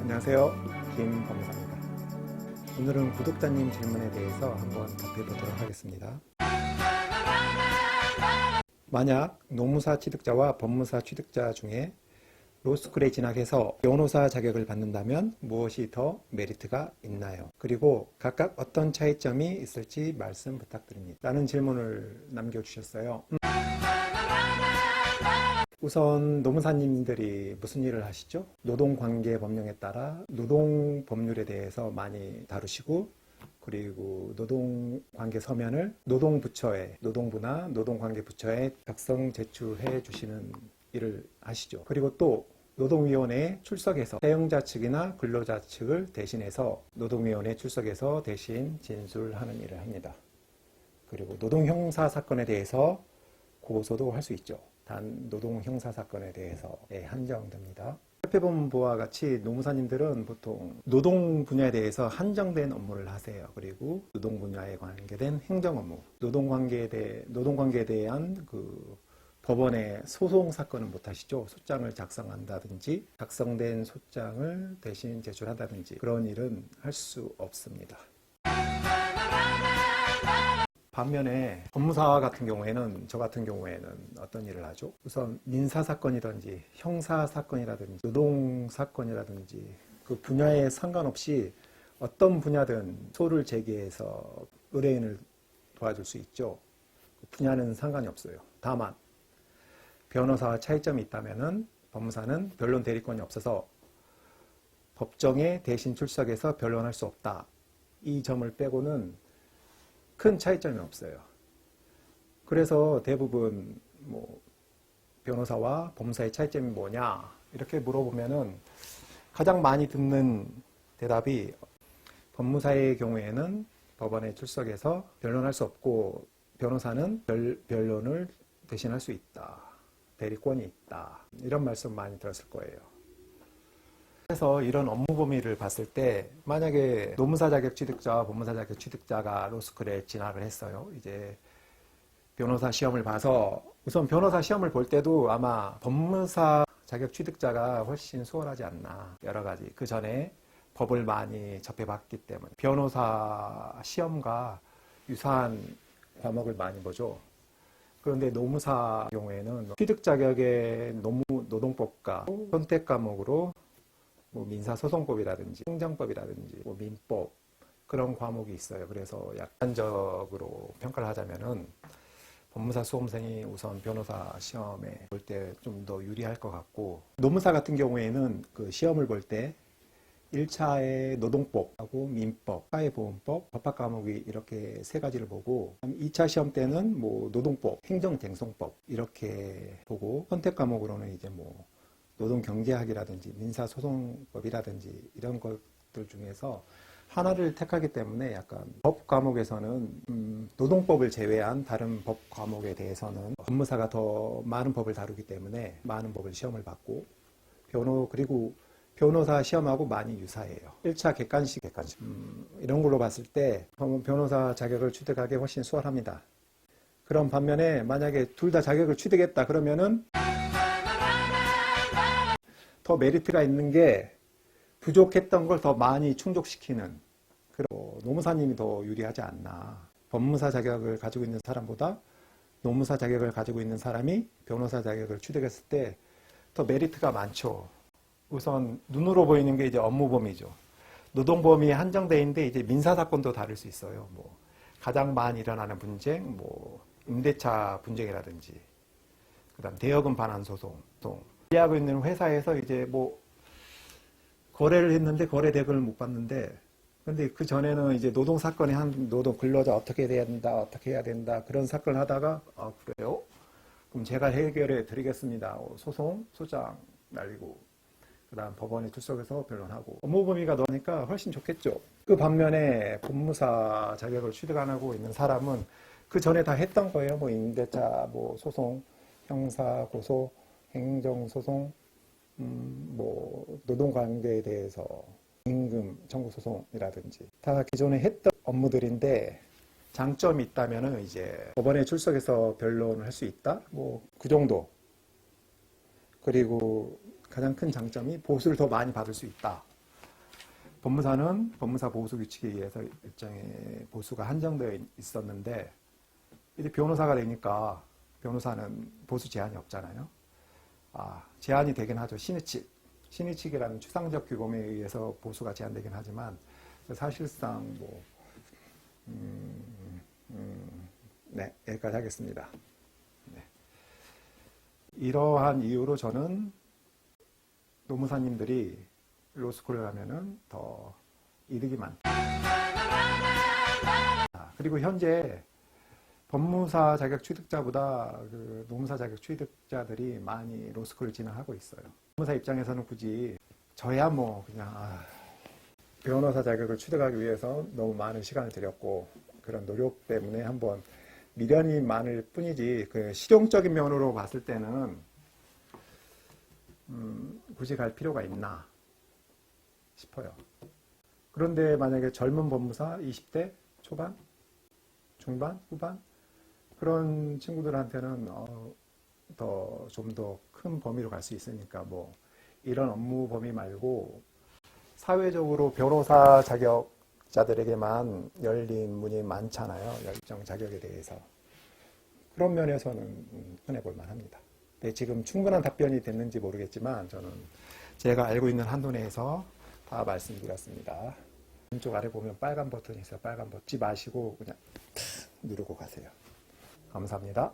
안녕하세요. 김범사입니다. 오늘은 구독자님 질문에 대해서 한번 답해보도록 하겠습니다. 만약 노무사 취득자와 법무사 취득자 중에 로스쿨에 진학해서 변호사 자격을 받는다면 무엇이 더 메리트가 있나요? 그리고 각각 어떤 차이점이 있을지 말씀 부탁드립니다. 라는 질문을 남겨주셨어요. 우선 노무사님들이 무슨 일을 하시죠? 노동관계법령에 따라 노동법률에 대해서 많이 다루시고, 그리고 노동관계 서면을 노동부처에, 노동부나 노동관계부처에 작성 제출해 주시는 일을 하시죠. 그리고 또 노동위원회에 출석해서 사용자 측이나 근로자 측을 대신해서 노동위원회에 출석해서 대신 진술하는 일을 합니다. 그리고 노동형사 사건에 대해서 고소도 할 수 있죠. 단 노동형사 사건에 대해서 한정됩니다. 살펴본 바와 같이 노무사님들은 보통 노동 분야에 대해서 한정된 업무를 하세요. 그리고 노동 분야에 관계된 행정 업무, 노동관계에 대한 법원의 소송 사건은 못 하시죠. 소장을 작성한다든지 작성된 소장을 대신 제출한다든지 그런 일은 할 수 없습니다. 반면에 법무사 같은 경우에는, 저 같은 경우에는 어떤 일을 하죠? 우선 민사사건이든지 형사사건이라든지 노동사건이라든지 그 분야에 상관없이 어떤 분야든 소를 제기해서 의뢰인을 도와줄 수 있죠. 분야는 상관이 없어요. 다만 변호사와 차이점이 있다면은 법무사는 변론 대리권이 없어서 법정에 대신 출석해서 변론할 수 없다. 이 점을 빼고는 큰 차이점이 없어요. 그래서 대부분 변호사와 법무사의 차이점이 뭐냐 이렇게 물어보면은 가장 많이 듣는 대답이 법무사의 경우에는 법원에 출석해서 변론할 수 없고 변호사는 변론을 대신할 수 있다. 대리권이 있다. 이런 말씀 많이 들었을 거예요. 그래서 이런 업무 범위를 봤을 때 만약에 노무사 자격 취득자와 법무사 자격 취득자가 로스쿨에 진학을 했어요. 이제 변호사 시험을 봐서 우선 변호사 시험을 볼 때도 아마 법무사 자격 취득자가 훨씬 수월하지 않나. 여러 가지 그 전에 법을 많이 접해봤기 때문에 변호사 시험과 유사한 과목을 많이 보죠. 그런데 노무사 경우에는 취득 자격의 노동법과 선택 과목으로 민사소송법이라든지 행정법이라든지 민법 그런 과목이 있어요. 그래서 약간적으로 평가를 하자면은 법무사 수험생이 우선 변호사 시험에 볼 때 좀 더 유리할 것 같고, 노무사 같은 경우에는 그 시험을 볼 때 1차의 노동법하고 민법, 사회보험법, 법학 과목이 이렇게 세 가지를 보고 2차 시험 때는 노동법, 행정쟁송법 이렇게 보고 선택 과목으로는 이제 노동경제학이라든지 민사소송법이라든지 이런 것들 중에서 하나를 택하기 때문에 약간 법 과목에서는 노동법을 제외한 다른 법 과목에 대해서는 법무사가 더 많은 법을 다루기 때문에 많은 법을 시험을 받고 그리고 변호사 시험하고 많이 유사해요. 1차 객관식 이런 걸로 봤을 때 변호사 자격을 취득하기 훨씬 수월합니다. 그런 반면에 만약에 둘 다 자격을 취득했다 그러면은 더 메리트가 있는 게 부족했던 걸 더 많이 충족시키는, 그리고 노무사님이 더 유리하지 않나. 법무사 자격을 가지고 있는 사람보다 노무사 자격을 가지고 있는 사람이 변호사 자격을 취득했을 때 더 메리트가 많죠. 우선 눈으로 보이는 게 이제 업무 범위죠. 노동 범위에 한정되어 있는데 이제 민사 사건도 다룰 수 있어요. 가장 많이 일어나는 분쟁, 임대차 분쟁이라든지, 그다음 대여금 반환 소송, 하고 있는 회사에서 이제 거래를 했는데 거래 대금을 못 받는데, 근데 그 전에는 이제 노동 사건에 노동 근로자 어떻게 해야 된다 그런 사건을 하다가 그래요? 그럼 제가 해결해 드리겠습니다. 소장 날리고 그다음 법원에 출석해서 변론하고 업무 범위가 넓으니까 훨씬 좋겠죠. 그 반면에 법무사 자격을 취득 안 하고 있는 사람은 그 전에 다 했던 거예요. 임대차 소송, 형사 고소, 행정소송, 노동관계에 대해서 임금 청구소송이라든지 다 기존에 했던 업무들인데, 장점이 있다면은 이제 법원에 출석해서 변론을 할 수 있다? 그 정도. 그리고 가장 큰 장점이 보수를 더 많이 받을 수 있다. 법무사는 법무사 보수 규칙에 의해서 일정의 보수가 한정되어 있었는데 이제 변호사가 되니까 변호사는 보수 제한이 없잖아요. 제한이 되긴 하죠. 신의칙이라는 추상적 규범에 의해서 보수가 제한되긴 하지만 사실상 네, 여기까지 하겠습니다. 네. 이러한 이유로 저는 노무사님들이 로스쿨을 가면은 더 이득이 많다. 그리고 현재 법무사 자격 취득자보다 그 노무사 자격 취득자들이 많이 로스쿨을 진학하고 있어요. 법무사 입장에서는 굳이 저야 그냥 변호사 자격을 취득하기 위해서 너무 많은 시간을 들였고 그런 노력 때문에 한번 미련이 많을 뿐이지 그 실용적인 면으로 봤을 때는 굳이 갈 필요가 있나 싶어요. 그런데 만약에 젊은 법무사 20대 초반, 중반, 후반 그런 친구들한테는 좀 더 큰 범위로 갈 수 있으니까 이런 업무 범위 말고 사회적으로 변호사 자격자들에게만 열린 문이 많잖아요. 일정 자격에 대해서. 그런 면에서는 흔해볼 만합니다. 네, 지금 충분한 답변이 됐는지 모르겠지만 저는 제가 알고 있는 한도 내에서 다 말씀드렸습니다. 왼쪽 아래 보면 빨간 버튼이 있어요. 빨간 버튼 잊지 마시고 그냥 누르고 가세요. 감사합니다.